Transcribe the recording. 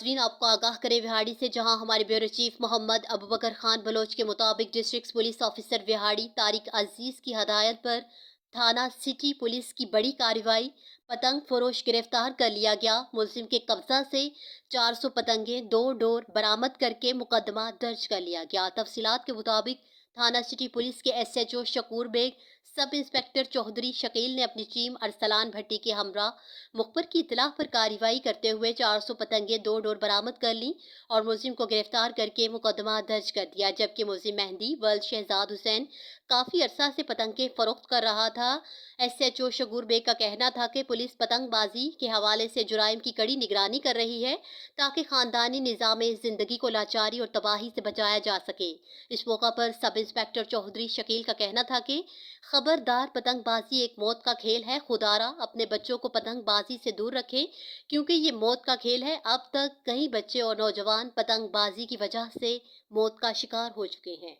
नाजरीन, आपको आगाह करे विहाड़ी से, जहां हमारे ब्यूरो चीफ मोहम्मद अबूबकर खान बलोच के मुताबिक district police officer Vehari Tariq Aziz की हदायत पर थाना सिटी पुलिस की बड़ी कार्रवाई, पतंग फरोश गिरफ्तार कर लिया गया। मुलजिम के कब्जा से 400 पतंगें 2 डोर बरामद करके मुकदमा दर्ज कर लिया गया। तफसीलात के मुताबिक थाना सिटी पुलिस के SHO Shakoor Baig, sub inspector Chaudhry Shakeel ने अपनी टीम अरसलान भट्टी के हमरा मुखबर की इतला पर कार्रवाई करते हुए 400 पतंगे 2 डोर बरामद कर ली और मुलजिम को गिरफ्तार करके मुकदमा दर्ज कर दिया। जबकि मुलजिम मेहंदी वर्ल्ड शहजाद हुसैन काफी अरसा से पतंगे फरोख्त कर रहा था। SHO शकूर बेग का कहना था कि पुलिस पतंगबाजी के हवाले से जुराइम की कड़ी निगरानी कर रही है ताकि खानदानी निज़ाम जिंदगी को लाचारी और तबाही से बचाया जा सके। इस मौका पर सब इंस्पेक्टर चौधरी शकील का कहना था कि खबरदार, पतंगबाजी एक मौत का खेल है, खुदारा अपने बच्चों को पतंगबाजी से दूर रखें क्योंकि ये मौत का खेल है। अब तक कई बच्चे और नौजवान पतंगबाजी की वजह से मौत का शिकार हो चुके हैं।